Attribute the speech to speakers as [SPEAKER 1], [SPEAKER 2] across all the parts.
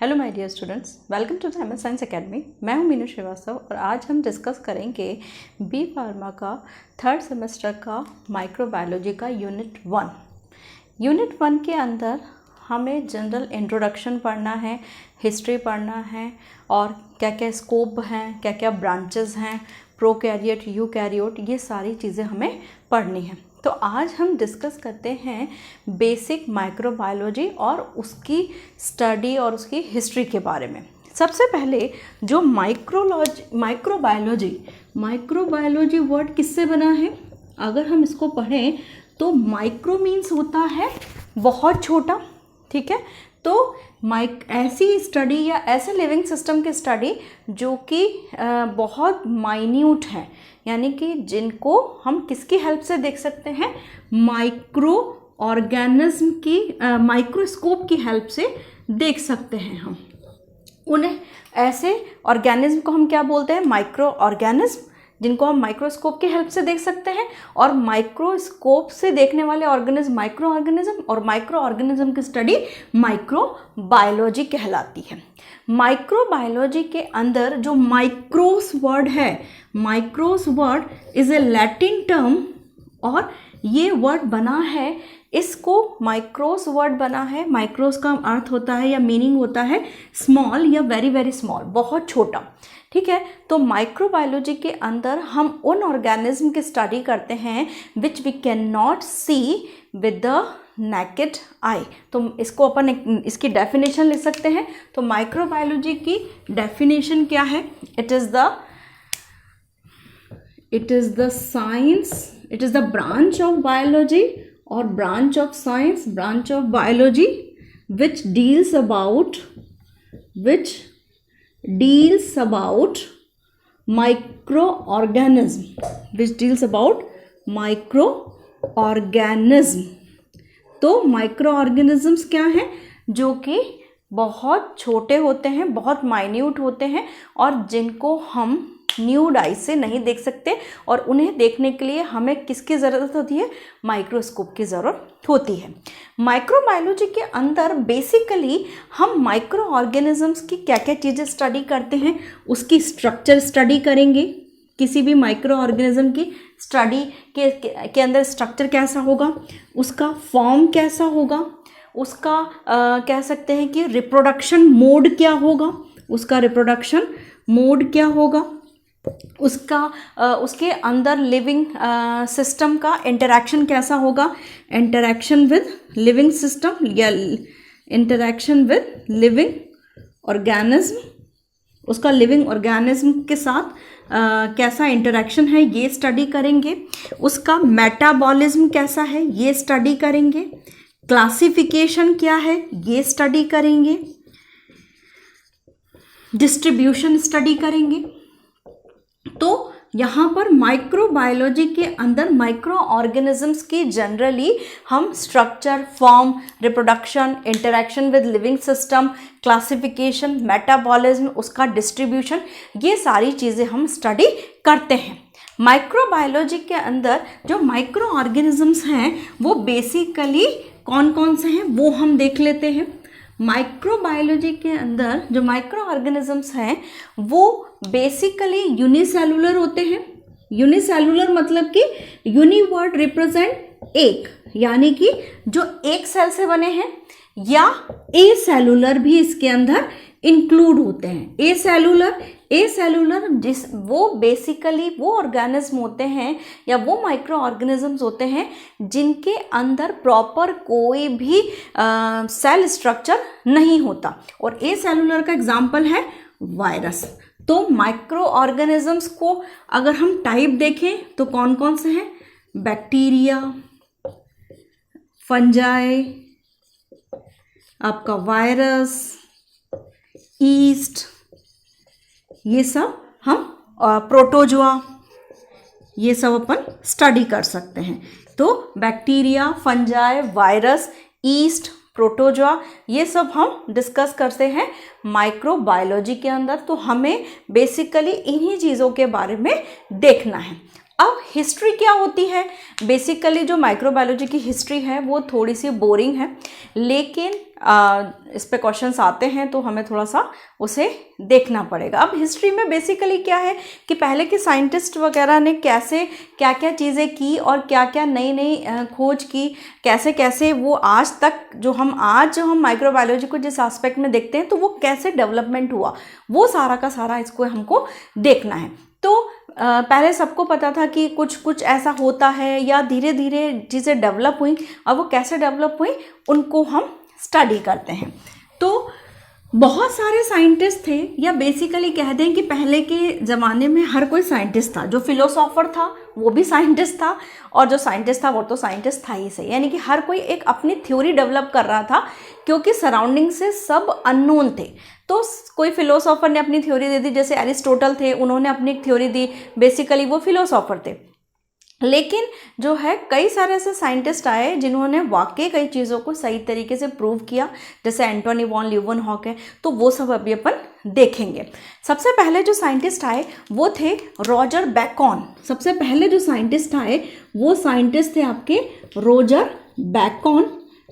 [SPEAKER 1] Hello my dear students, welcome to the MS science academy. मैं हूं मीनू श्रीवास्तव और आज हम डिस्कस करेंगे बी फार्मा का थर्ड सेमेस्टर का माइक्रोबायोलॉजी का यूनिट 1। यूनिट 1 के अंदर हमें जनरल इंट्रोडक्शन पढ़ना है, हिस्ट्री पढ़ना है और क्या क्या स्कोप हैं, क्या क्या ब्रांचेस हैं, प्रोकैरियोट, यूकैरियोट, ये सारी चीज़ें हमें पढ़नी है। तो आज हम डिस्कस करते हैं बेसिक माइक्रोबायोलॉजी और उसकी स्टडी और उसकी हिस्ट्री के बारे में। सबसे पहले जो माइक्रोबायोलॉजी वर्ड किससे बना है? अगर हम इसको पढ़ें तो माइक्रो मीन्स होता है बहुत छोटा, ठीक है। तो ऐसी स्टडी या ऐसे लिविंग सिस्टम की स्टडी जो कि बहुत माइन्यूट है, यानी कि जिनको हम किसकी हेल्प से देख सकते हैं? माइक्रो ऑर्गेनिज्म की माइक्रोस्कोप की हेल्प से देख सकते हैं हम उन्हें। ऐसे ऑर्गेनिज्म को हम क्या बोलते हैं? माइक्रो ऑर्गेनिज्म, जिनको हम माइक्रोस्कोप की हेल्प से देख सकते हैं। और माइक्रोस्कोप से देखने वाले ऑर्गेनिज्म माइक्रो ऑर्गेनिज्म, और माइक्रो ऑर्गेनिज्म की स्टडी माइक्रोबायोलॉजी कहलाती है। माइक्रोबायोलॉजी के अंदर जो माइक्रोस वर्ड है, micros word is a Latin term, और ये वर्ड बना है, इसको माइक्रोस वर्ड बना है। माइक्रोस का अर्थ होता है या मीनिंग होता है स्मॉल या वेरी वेरी स्मॉल, बहुत छोटा, ठीक है। तो माइक्रोबायोलॉजी के अंदर हम उन ऑर्गेनिज्म की स्टडी करते हैं which we can not see with the naked eye. तो इसको अपन इसकी डेफिनेशन लिख सकते हैं। तो माइक्रोबायोलॉजी की डेफिनेशन क्या है? It is the science, it is the branch of biology or branch of science, branch of biology which deals about microorganism, तो माइक्रोऑर्गेनिजम्स क्या हैं? जो कि बहुत छोटे होते हैं, बहुत माइन्यूट होते हैं, और जिनको हम न्यूड आई से नहीं देख सकते, और उन्हें देखने के लिए हमें किसकी ज़रूरत होती है? माइक्रोस्कोप की ज़रूरत होती है। माइक्रोबायोलॉजी के अंदर बेसिकली हम माइक्रो ऑर्गेनिजम्स की क्या क्या चीज़ें स्टडी करते हैं? उसकी स्ट्रक्चर स्टडी करेंगे। किसी भी माइक्रो ऑर्गेनिज्म की स्टडी के अंदर स्ट्रक्चर कैसा होगा, उसका फॉर्म कैसा होगा, उसका कह सकते हैं कि रिप्रोडक्शन मोड क्या होगा, उसका रिप्रोडक्शन मोड क्या होगा, उसके अंदर लिविंग सिस्टम का इंटरैक्शन कैसा होगा, इंटरैक्शन विद लिविंग सिस्टम या इंटरैक्शन विद लिविंग ऑर्गेनिज्म, उसका लिविंग ऑर्गेनिज्म के साथ कैसा इंटरैक्शन है, ये स्टडी करेंगे। उसका मेटाबॉलिज्म कैसा है, ये स्टडी करेंगे। क्लासिफिकेशन क्या है, ये स्टडी करेंगे। डिस्ट्रीब्यूशन स्टडी करेंगे। तो यहाँ पर माइक्रोबायोलॉजी के अंदर माइक्रो ऑर्गेनिजम्स की जनरली हम structure, form, reproduction, interaction with living system, classification, metabolism, उसका डिस्ट्रीब्यूशन, ये सारी चीज़ें हम स्टडी करते हैं। माइक्रोबायोलॉजी के अंदर जो माइक्रो ऑर्गेनिजम्स हैं वो बेसिकली कौन कौन से हैं वो हम देख लेते हैं। माइक्रोबायोलॉजी के अंदर जो माइक्रो ऑर्गेनिजम्स हैं वो बेसिकली यूनिसेलुलर होते हैं। यूनिसेलुलर मतलब कि यूनि वर्ड रिप्रेजेंट एक, यानी कि जो एक सेल से बने हैं, या ए सेलुलर भी इसके अंदर इंक्लूड होते हैं। ए सेलुलर वो बेसिकली वो ऑर्गेनिज्म होते हैं या वो माइक्रो ऑर्गेनिजम्स होते हैं जिनके अंदर प्रॉपर कोई भी सेल स्ट्रक्चर नहीं होता। और ए सेलुलर का एग्जांपल है वायरस। तो माइक्रो ऑर्गेनिजम्स को अगर हम टाइप देखें तो कौन कौन से हैं? बैक्टीरिया, फंजाई, आपका वायरस, ईस्ट, ये सब हम प्रोटोजोआ, ये सब अपन स्टडी कर सकते हैं। तो bacteria, fungi, virus, east, protozoa, ये सब हम डिस्कस करते हैं माइक्रोबायोलॉजी के अंदर। तो हमें बेसिकली इन्हीं चीज़ों के बारे में देखना है। अब हिस्ट्री क्या होती है? बेसिकली जो माइक्रोबायोलॉजी की हिस्ट्री है वो थोड़ी सी बोरिंग है, लेकिन इस पे क्वेश्चंस आते हैं तो हमें थोड़ा सा उसे देखना पड़ेगा। अब हिस्ट्री में बेसिकली क्या है कि पहले के साइंटिस्ट वगैरह ने कैसे क्या क्या चीज़ें की और क्या क्या नई नई खोज की, कैसे कैसे वो आज तक जो हम माइक्रोबायोलॉजी को जिस एस्पेक्ट में देखते हैं तो वो कैसे डेवलपमेंट हुआ, वो सारा का सारा इसको हमको देखना है। तो पहले सबको पता था कि कुछ कुछ ऐसा होता है या धीरे धीरे चीज़ें डेवलप हुई, अब वो कैसे डेवलप हुई उनको हम स्टडी करते हैं। तो बहुत सारे साइंटिस्ट थे, या बेसिकली कह दें कि पहले के ज़माने में हर कोई साइंटिस्ट था। जो फिलोसोफर था वो भी साइंटिस्ट था, और जो साइंटिस्ट था वो तो साइंटिस्ट था ही सही, यानी कि हर कोई एक अपनी थ्योरी डेवलप कर रहा था, क्योंकि सराउंडिंग से सब अननोन थे। तो कोई फिलोसोफर ने अपनी थ्योरी दे दी, जैसे एरिस्टोटल थे, उन्होंने अपनी एक थ्योरी दी, बेसिकली वो फिलोसोफर थे। लेकिन जो है कई सारे ऐसे साइंटिस्ट आए जिन्होंने वाकई कई चीज़ों को सही तरीके से प्रूव किया, जैसे एंटोनी वॉन ल्यूवेनहॉक है, तो वो सब अभी अपन देखेंगे। सबसे पहले जो साइंटिस्ट आए वो थे रॉजर बैकॉन। सबसे पहले जो साइंटिस्ट आए वो साइंटिस्ट थे आपके Roger Bacon.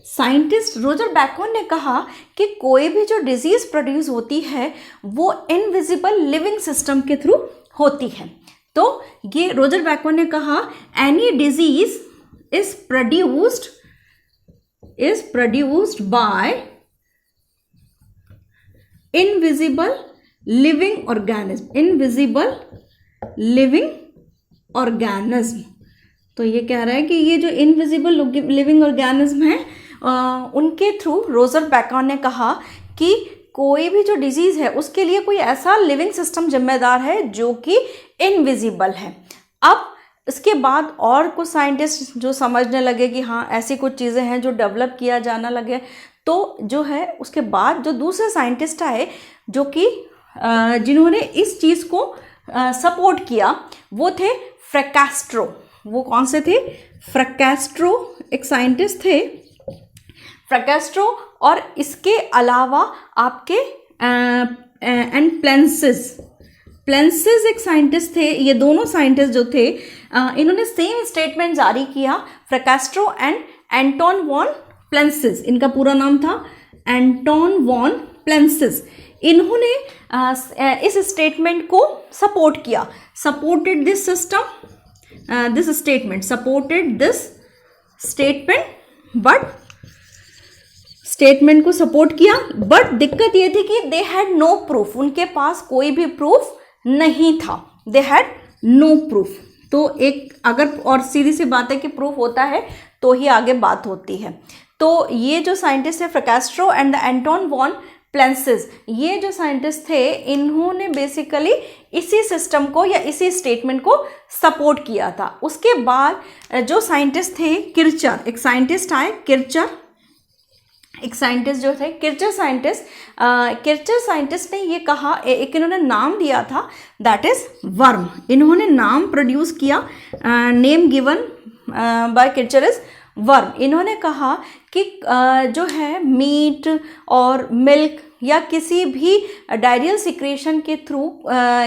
[SPEAKER 1] Scientist Roger Bacon ने कहा कि कोई भी जो डिजीज़ प्रोड्यूस होती है वो इनविजिबल लिविंग सिस्टम के थ्रू होती है। तो ये रॉजर बैकॉन ने कहा any disease is produced by invisible living organism. तो ये कह रहा है कि ये जो इनविजिबल लिविंग ऑर्गेनिज्म है उनके थ्रू रॉजर बैकॉन ने कहा कि कोई भी जो डिजीज़ है उसके लिए कोई ऐसा लिविंग सिस्टम जिम्मेदार है जो कि इनविजिबल है। अब इसके बाद और कुछ साइंटिस्ट जो समझने लगे कि हाँ ऐसी कुछ चीज़ें हैं जो डेवलप किया जाना लगे, तो जो है उसके बाद जो दूसरे साइंटिस्ट आए जो कि जिन्होंने इस चीज़ को सपोर्ट किया वो थे फ्रैकास्ट्रो। वो कौन से थे? फ्रैकास्ट्रो एक साइंटिस्ट थे, फ्रैकास्ट्रो। और इसके अलावा आपके एंड प्लेंसिस एक साइंटिस्ट थे। ये दोनों साइंटिस्ट जो थे इन्होंने सेम स्टेटमेंट जारी किया, फ्रैकास्ट्रो एंड एंटोन वॉन प्लेंसिस। इनका पूरा नाम था एंटोन वॉन प्लेंसिस। इन्होंने इस स्टेटमेंट को सपोर्ट किया, सपोर्टेड दिस स्टेटमेंट को सपोर्ट किया। बट दिक्कत ये थी कि दे हैड नो प्रूफ, उनके पास कोई भी प्रूफ नहीं था। They had no proof. तो एक अगर और सीधी सी बात है कि प्रूफ होता है तो ही आगे बात होती है। तो ये जो साइंटिस्ट है फ्रैकास्ट्रो एंड द एंटोन वॉन प्लेंसिस, ये जो साइंटिस्ट थे इन्होंने बेसिकली इसी सिस्टम को या इसी स्टेटमेंट को सपोर्ट किया था। उसके बाद जो साइंटिस्ट थे किर्चर, एक साइंटिस्ट आए किर्चर, एक साइंटिस्ट जो थे किर्चर साइंटिस्ट ने ये कहा, एक इन्होंने नाम दिया था दैट इज वर्म। इन्होंने नाम प्रोड्यूस किया, name given by Kircher is worm. इन्होंने कहा कि जो है मीट और मिल्क या किसी भी डायरियल सिक्रेशन के थ्रू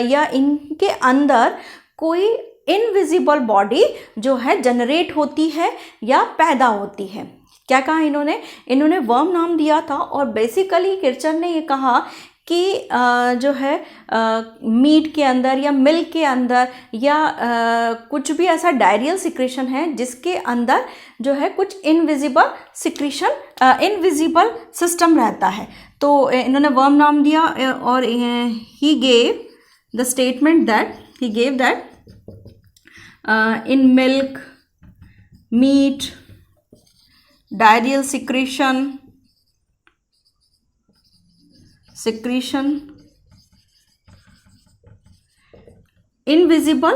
[SPEAKER 1] या इनके अंदर कोई इनविजिबल बॉडी जो है जनरेट होती है या पैदा होती है। क्या कहा इन्होंने वर्म नाम दिया था। और बेसिकली किर्चर ने ये कहा कि जो है मीट के अंदर या मिल्क के अंदर या कुछ भी ऐसा डायरियल सिक्रेशन है जिसके अंदर जो है कुछ इनविजिबल सिस्टम रहता है। तो इन्होंने वर्म नाम दिया और ही gave the statement that in milk, meat, diarrheal secretion invisible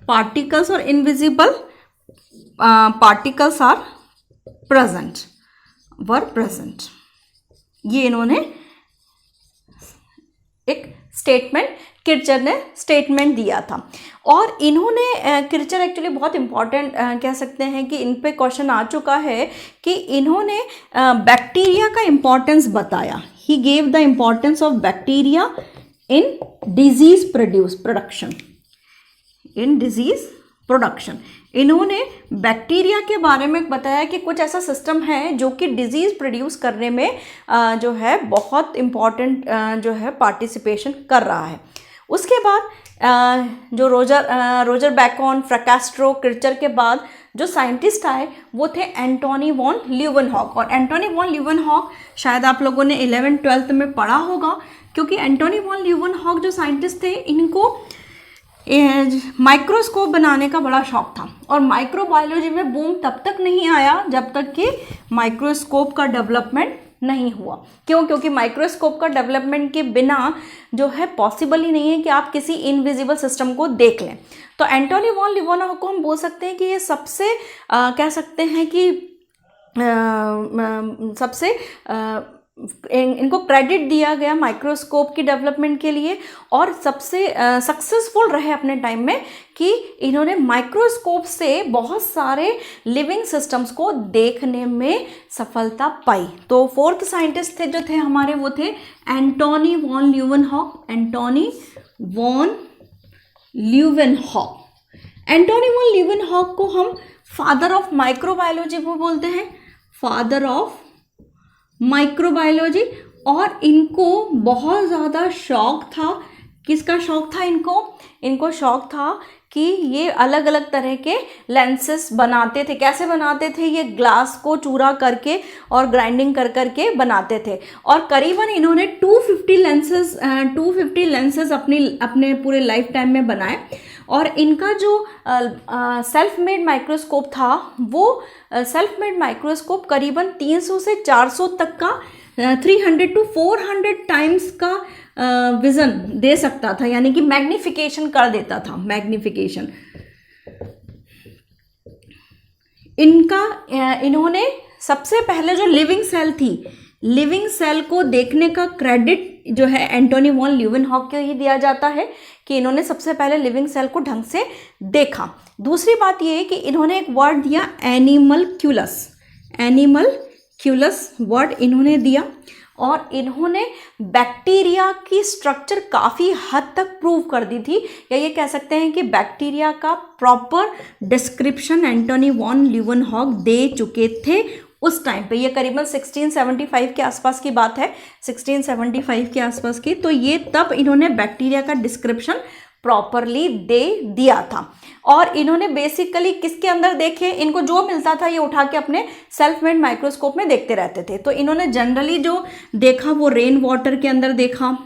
[SPEAKER 1] particles और इनविजिबल पार्टिकल्स वर प्रेजेंट। ये इन्होंने एक किर्चर ने स्टेटमेंट दिया था। और इन्होंने किर्चर एक्चुअली बहुत इंपॉर्टेंट कह सकते हैं कि इन पे क्वेश्चन आ चुका है कि इन्होंने बैक्टीरिया का इंपॉर्टेंस बताया। ही gave the importance of bacteria in disease production. In disease production. इन्होंने बैक्टीरिया के बारे में बताया कि कुछ ऐसा सिस्टम है जो कि डिजीज़ प्रोड्यूस करने में जो है बहुत इम्पॉर्टेंट जो है पार्टिसिपेशन कर रहा है। उसके बाद जो रोजर बैकॉन, फ्रैकास्ट्रो, क्रिचर के बाद जो साइंटिस्ट आए वो थे एंटोनी वॉन ल्यूवेनहॉक। और एंटोनी वॉन ल्यूवेनहॉक शायद आप लोगों ने 11th-12th में पढ़ा होगा, क्योंकि एंटोनी वॉन ल्यूवेनहॉक जो साइंटिस्ट थे इनको माइक्रोस्कोप बनाने का बड़ा शौक था। और माइक्रोबायोलॉजी में बूम तब तक नहीं आया जब तक कि माइक्रोस्कोप का डेवलपमेंट नहीं हुआ। क्यों? क्योंकि माइक्रोस्कोप का डेवलपमेंट के बिना जो है पॉसिबल ही नहीं है कि आप किसी इनविजिबल सिस्टम को देख लें। तो एंटोनी वॉन ल्यूवेनहॉक को हम बोल सकते हैं कि ये सबसे कह सकते हैं कि सबसे इनको क्रेडिट दिया गया माइक्रोस्कोप की डेवलपमेंट के लिए, और सबसे सक्सेसफुल रहे अपने टाइम में कि इन्होंने माइक्रोस्कोप से बहुत सारे लिविंग सिस्टम्स को देखने में सफलता पाई। तो 4th साइंटिस्ट थे जो थे हमारे, वो थे Antony van Leeuwenhoek. Antony van Leeuwenhoek, Antony van Leeuwenhoek को हम फादर ऑफ माइक्रोबायोलॉजी को बोलते हैं, फादर ऑफ माइक्रोबायोलॉजी। और इनको बहुत ज़्यादा शौक था। किसका शौक था इनको शौक था कि ये अलग अलग तरह के लेंसेस बनाते थे। कैसे बनाते थे? ये ग्लास को चूरा करके और ग्राइंडिंग कर करके बनाते थे। और करीबन इन्होंने 250 लेंसेस अपने पूरे लाइफ टाइम में बनाए। और इनका जो सेल्फ मेड माइक्रोस्कोप था, वो सेल्फ मेड माइक्रोस्कोप करीबन 300 से 400 तक का 300 to 400 टाइम्स का विजन दे सकता था, यानी कि मैग्निफिकेशन कर देता था, मैग्निफिकेशन। इन्होंने सबसे पहले जो लिविंग सेल थी, लिविंग सेल को देखने का क्रेडिट जो है एंटोनी वॉन ल्यूवेनहॉक को ही दिया जाता है कि इन्होंने सबसे पहले लिविंग सेल को ढंग से देखा। दूसरी बात यह है कि इन्होंने एक वर्ड दिया एनिमलक्यूलस, एनिमलक्यूलस वर्ड इन्होंने दिया। और इन्होंने बैक्टीरिया की स्ट्रक्चर काफ़ी हद तक प्रूव कर दी थी, या ये कह सकते हैं कि बैक्टीरिया का proper description Antonie van Leeuwenhoek दे चुके थे उस टाइम पे। ये करीबन 1675 के आसपास की बात है, 1675 के आसपास की। तो ये तब इन्होंने बैक्टीरिया का डिस्क्रिप्शन प्रॉपरली दे दिया था। और इन्होंने बेसिकली किसके अंदर देखे, इनको जो मिलता था ये उठा के अपने सेल्फ मेड माइक्रोस्कोप में देखते रहते थे। तो इन्होंने जनरली जो देखा वो रेन वाटर के अंदर देखा।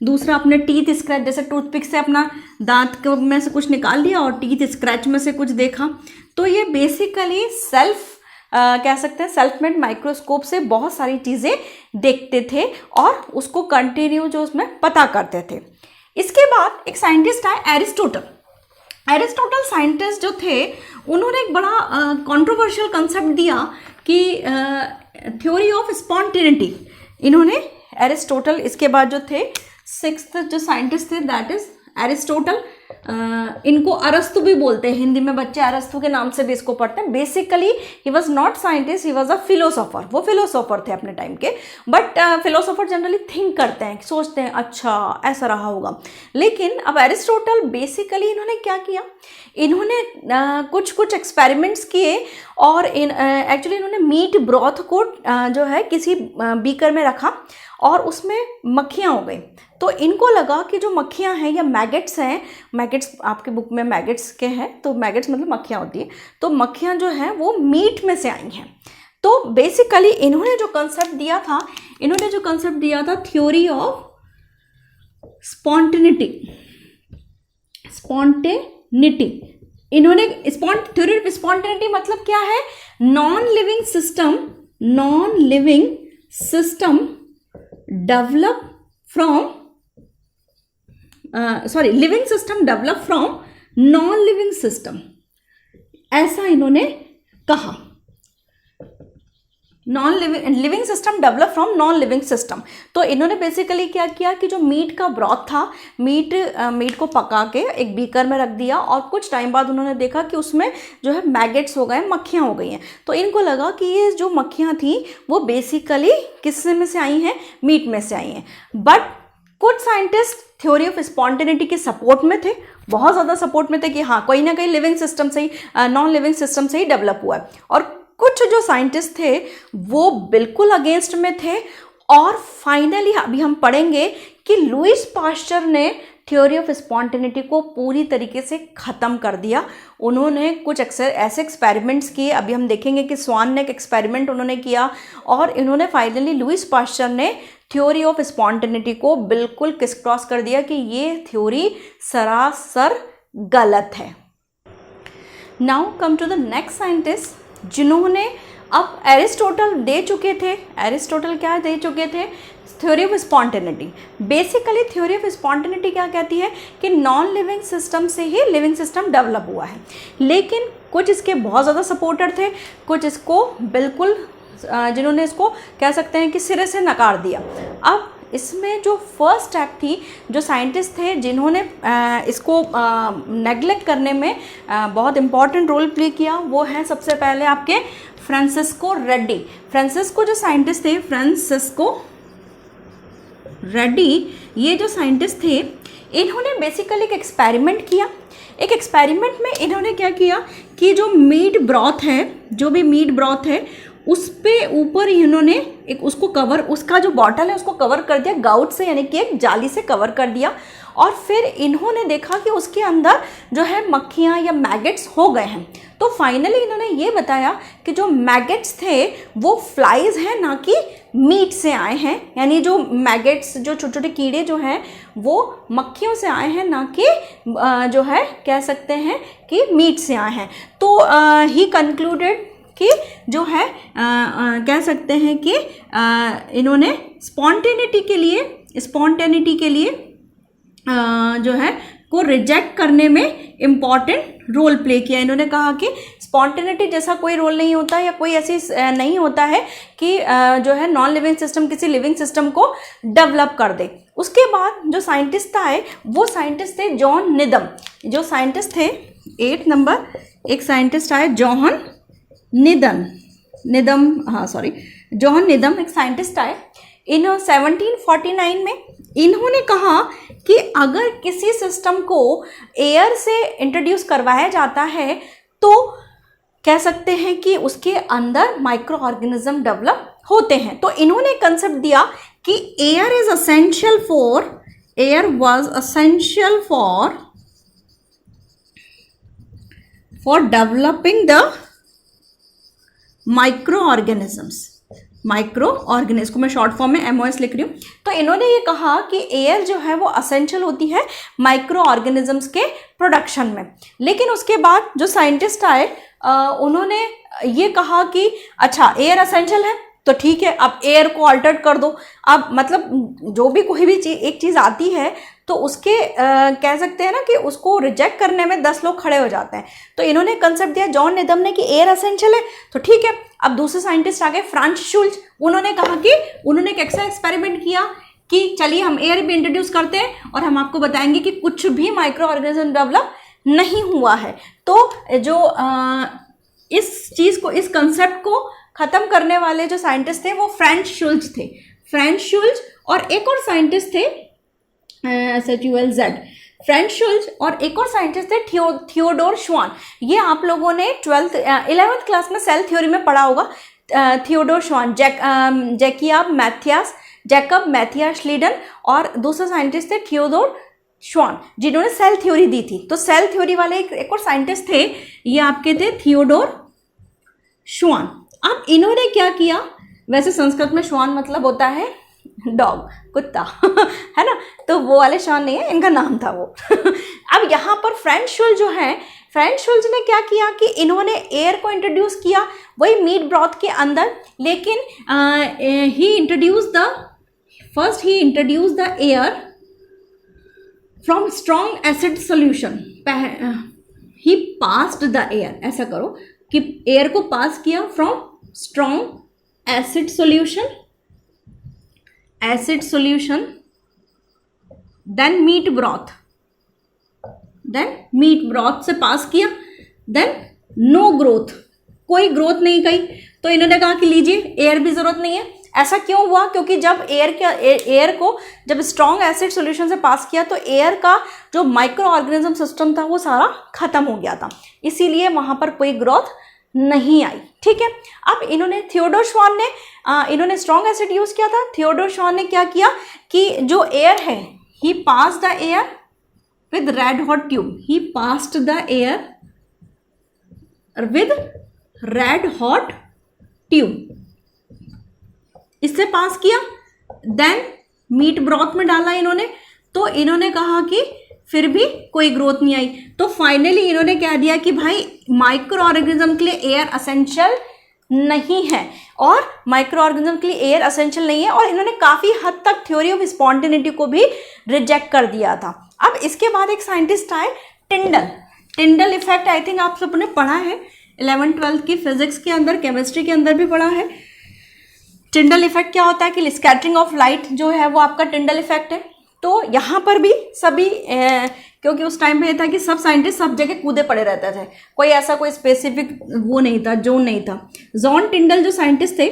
[SPEAKER 1] दूसरा अपने टीथ स्क्रैच, जैसे टूथपिक से अपना दांत में से कुछ निकाल लिया और टीथ स्क्रैच में से कुछ देखा। तो ये बेसिकली कह सकते हैं सेल्फ मेड माइक्रोस्कोप से बहुत सारी चीज़ें देखते थे और उसको कंटिन्यू जो उसमें पता करते थे। इसके बाद एक साइंटिस्ट आए एरिस्टोटल साइंटिस्ट जो थे, उन्होंने एक बड़ा कंट्रोवर्शियल कंसेप्ट दिया कि थ्योरी ऑफ स्पॉन्टेनिटी। इन्होंने एरिस्टोटल, इसके बाद जो थे 6th जो साइंटिस्ट थे दैट इज एरिस्टोटल। इनको अरस्तु भी बोलते हैं, हिंदी में बच्चे अरस्तु के नाम से भी इसको पढ़ते हैं। Basically he was not scientist, he was a philosopher. वो फिलोसोफर थे अपने टाइम के, बट फिलोसोफर जनरली थिंक करते हैं, सोचते हैं अच्छा ऐसा रहा होगा। लेकिन अब एरिस्टोटल बेसिकली इन्होंने क्या किया, इन्होंने कुछ एक्सपेरिमेंट्स किए और एक्चुअली इन्होंने मीट ब्रॉथ को जो है किसी बीकर में रखा और उसमें मक्खियाँ हो गई। तो इनको लगा कि जो मक्खियाँ हैं या मैगेट्स हैं, मैगेट्स आपके बुक में मैगेट्स के हैं, तो मैगेट्स मतलब मक्खियाँ होती है, तो मक्खियाँ जो हैं वो मीट में से आई हैं। तो बेसिकली इन्होंने जो कंसेप्ट दिया था थ्योरी ऑफ स्पॉन्टेनिटी। इन्होंने थ्योरी ऑफ स्पॉन्टेनिटी मतलब क्या है, non living system develop from living system develop from non living system, ऐसा इन्होंने कहा। Living system develop from non living system. तो इन्होंने बेसिकली क्या किया कि जो मीट का ब्रॉथ था, मीट को पका के एक बीकर में रख दिया और कुछ टाइम बाद उन्होंने देखा कि उसमें जो है मैगेट्स हो गए, मक्खियाँ हो गई हैं। तो इनको लगा कि ये जो मक्खियाँ थी वो बेसिकली किस में से आई हैं, मीट में से आई हैं। बट कुछ साइंटिस्ट थ्योरी ऑफ स्पॉन्टेनिटी के सपोर्ट में थे, बहुत ज़्यादा सपोर्ट में थे कि हाँ कोई ना कोई लिविंग सिस्टम से ही, नॉन लिविंग सिस्टम से ही डेवलप हुआ है, और कुछ जो साइंटिस्ट थे वो बिल्कुल अगेंस्ट में थे। और फाइनली अभी हम पढ़ेंगे कि लुईस पास्चर ने थ्योरी ऑफ स्पॉन्टेनिटी को पूरी तरीके से ख़त्म कर दिया। उन्होंने कुछ ऐसे एक्सपेरिमेंट्स किए, अभी हम देखेंगे कि स्वान ने एक एक्सपेरिमेंट उन्होंने किया, और इन्होंने फाइनली लुईस पास्चर ने थ्योरी ऑफ स्पॉन्टेनिटी को बिल्कुल किस क्रॉस कर दिया कि ये थ्योरी सरासर गलत है। Now come to the next scientist जिन्होंने, अब एरिस्टोटल दे चुके थे, एरिस्टोटल क्या दे चुके थे, theory of spontaneity. Basically theory of spontaneity क्या कहती है कि नॉन लिविंग सिस्टम से ही लिविंग सिस्टम डेवलप हुआ है, लेकिन कुछ इसके बहुत ज़्यादा सपोर्टर थे, कुछ इसको बिल्कुल जिन्होंने इसको कह सकते हैं कि सिरे से नकार दिया। अब इसमें जो फर्स्ट स्टेप थी, जो साइंटिस्ट थे जिन्होंने इसको नेग्लेक्ट करने में बहुत इम्पॉर्टेंट रोल प्ले किया, वो है सबसे पहले आपके फ्रांसिस्को रेड्डी। फ्रांसिस्को जो साइंटिस्ट थे, फ्रांसिस्को रेड्डी, ये जो साइंटिस्ट थे इन्होंने बेसिकली एक एक्सपेरिमेंट किया। एक एक्सपेरिमेंट में इन्होंने क्या किया कि जो मीट ब्रॉथ है, जो भी मीट ब्रॉथ है उस पे ऊपर इन्होंने एक उसको कवर, उसका जो बॉटल है उसको कवर कर दिया गाउट से, यानी कि एक जाली से कवर कर दिया, और फिर इन्होंने देखा कि उसके अंदर जो है मक्खियाँ या मैगेट्स हो गए हैं। तो फाइनली इन्होंने ये बताया कि जो मैगेट्स थे वो फ्लाइज हैं, ना कि मीट से आए हैं, यानी जो मैगेट्स, जो छोटे छोटे कीड़े जो हैं वो मक्खियों से आए हैं, ना कि जो है कह सकते हैं कि मीट से आए हैं। तो ही कंक्लूडेड कि जो है कह सकते हैं कि इन्होंने स्पॉन्टेनिटी के लिए जो है को रिजेक्ट करने में इम्पॉर्टेंट रोल प्ले किया। इन्होंने कहा कि स्पॉन्टेनिटी जैसा कोई रोल नहीं होता, या कोई ऐसी नहीं होता है कि जो है नॉन लिविंग सिस्टम किसी लिविंग सिस्टम को डेवलप कर दे। उसके बाद जो साइंटिस्ट आए वो साइंटिस्ट थे जॉन निदम। जो साइंटिस्ट थे 8 नंबर, एक साइंटिस्ट आए जॉन निदम, एक साइंटिस्ट आए। इन 1749 में इन्होंने कहा कि अगर किसी सिस्टम को एयर से इंट्रोड्यूस करवाया जाता है तो कह सकते हैं कि उसके अंदर माइक्रो ऑर्गेनिज्म डेवलप होते हैं। तो इन्होंने कंसेप्ट दिया कि air was essential for developing the micro organisms को मैं शॉर्ट फॉर्म में MOS लिख रही हूँ। तो इन्होंने ये कहा कि एयर जो है वो असेंशियल होती है माइक्रो ऑर्गेनिजम्स के प्रोडक्शन में। लेकिन उसके बाद जो साइंटिस्ट आए उन्होंने ये कहा कि अच्छा एयर असेंशियल है तो ठीक है, अब एयर को अल्टर कर दो। अब मतलब जो भी कोई भी एक चीज़ आती है तो उसके कह सकते हैं ना कि उसको रिजेक्ट करने में 10 लोग खड़े हो जाते हैं। तो इन्होंने कंसेप्ट दिया जॉन निदम ने कि एयर असेंशियल है तो ठीक है। अब दूसरे साइंटिस्ट आ गए फ्रांस शुल्ज, उन्होंने कहा कि उन्होंने एक ऐसा एक्सपेरिमेंट किया कि चलिए हम एयर भी इंट्रोड्यूस करते हैं और हम आपको बताएंगे कि कुछ भी माइक्रो ऑर्गेनिज्म डेवलप नहीं हुआ है। तो जो इस चीज़ को, इस कंसेप्ट को ख़त्म करने वाले जो साइंटिस्ट थे वो फ्रांस शुल्ज थे। फ्रांस शुल्ज और एक और साइंटिस्ट थे SHULZ, फ्रांस शुल्ज और एक और साइंटिस्ट थे थियोडोर श्वान। ये आप लोगों ने 11th क्लास में सेल थ्योरी में पढ़ा होगा। थियोडोर श्वान, जैकब मैथियास लीडन, और दूसरे साइंटिस्ट थे थियोडोर श्वान जिन्होंने सेल थ्योरी दी थी। तो सेल थ्योरी वाले एक और साइंटिस्ट थे, ये आपके थे थियोडोर श्वान। अब इन्होंने क्या किया, वैसे संस्कृत में श्वान मतलब होता है डॉग, कुत्ता है ना, तो वो वाले श्वान नहीं है, इनका नाम था वो अब यहाँ पर फ्रांस शुल्ज जो है, फ्रांस शुल्ज ने क्या किया कि इन्होंने एयर को इंट्रोड्यूस किया वही मीट ब्रॉथ के अंदर, लेकिन he introduce the air from strong acid solution. He passed the air, ऐसा करो कि एयर को पास किया from strong acid solution, then meat broth से पास किया, देन नो ग्रोथ, कोई ग्रोथ नहीं गई। तो इन्होंने कहा कि लीजिए एयर भी जरूरत नहीं है, ऐसा क्यों हुआ? क्योंकि जब एयर को जब स्ट्रॉन्ग एसिड सॉल्यूशन से पास किया तो एयर का जो माइक्रो ऑर्गेनिज्म सिस्टम था वो सारा खत्म हो गया था, इसीलिए वहां पर कोई ग्रोथ नहीं आई। ठीक है, अब इन्होंने थियोडोर श्वान ने इन्होंने स्ट्रॉन्ग एसिड यूज किया था। थियोडोर श्वान ने क्या किया कि जो एयर है, he pass the air with red hot tube, he passed the air with red hot tube, इससे पास किया। देन मीट ब्रॉथ में डाला इन्होंने, तो इन्होंने कहा कि फिर भी कोई ग्रोथ नहीं आई, तो फाइनली इन्होंने कह दिया कि भाई माइक्रो ऑर्गेनिज्म के लिए एयर असेंशियल नहीं है, और माइक्रो ऑर्गेनिज्म के लिए एयर असेंशियल नहीं है, और इन्होंने काफी हद तक थ्योरी ऑफ स्पॉन्टेनिटी को भी रिजेक्ट कर दिया था। अब इसके बाद एक साइंटिस्ट आए टिंडल इफेक्ट, आई थिंक आप सबने पढ़ा है 11th-12th की फिजिक्स के अंदर, केमिस्ट्री के अंदर भी पढ़ा है। टिंडल इफेक्ट क्या होता है कि स्कैटरिंग ऑफ लाइट जो है वो आपका टिंडल इफेक्ट है। तो यहाँ पर भी सभी क्योंकि उस टाइम पे ये था कि सब साइंटिस्ट सब जगह कूदे पड़े रहते थे, कोई ऐसा कोई स्पेसिफिक वो नहीं था, जोन नहीं था। जॉन टिंडल जो साइंटिस्ट थे,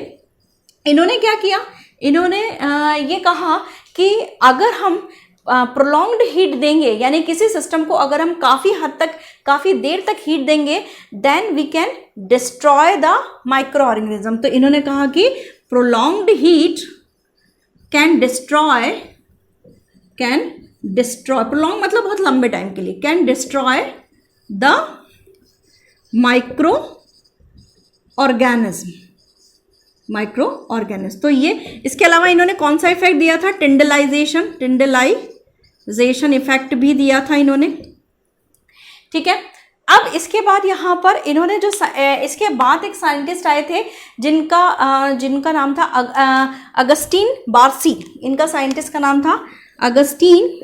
[SPEAKER 1] इन्होंने क्या किया, इन्होंने ये कहा कि अगर हम प्रोलॉन्ग्ड हीट देंगे, यानी किसी सिस्टम को अगर हम काफ़ी हद तक काफ़ी देर तक हीट देंगे, then we can destroy the micro organism. तो इन्होंने कहा कि prolonged heat can destroy, prolong मतलब बहुत लंबे टाइम के लिए, can destroy the micro organism. तो ये, इसके अलावा इन्होंने कौन सा इफेक्ट दिया था, टिंडलाइजेशन इफेक्ट भी दिया था इन्होंने। ठीक है, अब इसके बाद यहाँ पर इन्होंने जो इसके बाद एक साइंटिस्ट आए थे जिनका नाम था अगस्टीन बार्सी। इनका साइंटिस्ट का नाम था अगस्टीन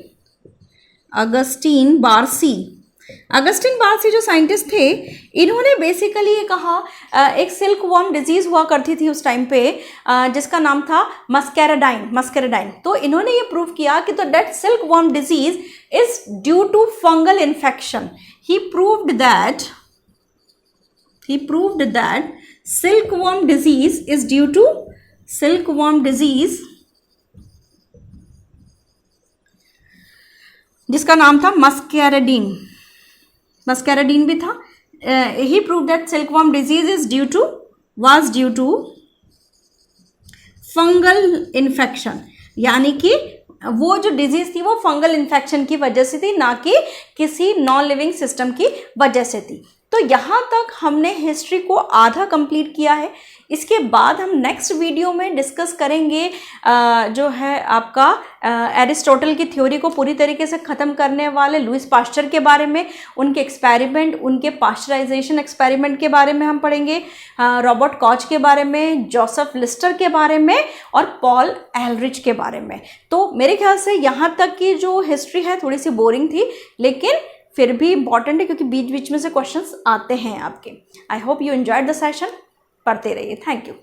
[SPEAKER 1] बार्सी जो साइंटिस्ट थे, इन्होंने बेसिकली ये कहा, एक सिल्क वर्म डिजीज हुआ करती थी उस टाइम पे, जिसका नाम था मस्केराडाइन। तो इन्होंने ये प्रूव किया कि तो that silk worm disease is due to fungal infection. he proved that silkworm disease is due to silkworm disease, जिसका नाम था मस्केराडीन भी था। he proved that silkworm disease was due to fungal infection, यानी कि वो जो डिजीज थी वो फंगल इन्फेक्शन की वजह से थी, ना कि किसी नॉन लिविंग सिस्टम की वजह से थी। तो यहाँ तक हमने हिस्ट्री को आधा कंप्लीट किया है। इसके बाद हम नेक्स्ट वीडियो में डिस्कस करेंगे जो है आपका एरिस्टोटल की थ्योरी को पूरी तरीके से ख़त्म करने वाले लुईस पास्चर के बारे में, उनके एक्सपेरिमेंट, उनके पास्चराइजेशन एक्सपेरिमेंट के बारे में हम पढ़ेंगे, रॉबर्ट कॉच के बारे में, जोसेफ लिस्टर के बारे में, और पॉल एलरिच के बारे में। तो मेरे ख्याल से यहाँ तक की जो हिस्ट्री है थोड़ी सी बोरिंग थी, लेकिन फिर भी इंपॉर्टेंट है क्योंकि बीच बीच में से क्वेश्चंस आते हैं आपके। I hope you enjoyed the session. पढ़ते रहिए। Thank you.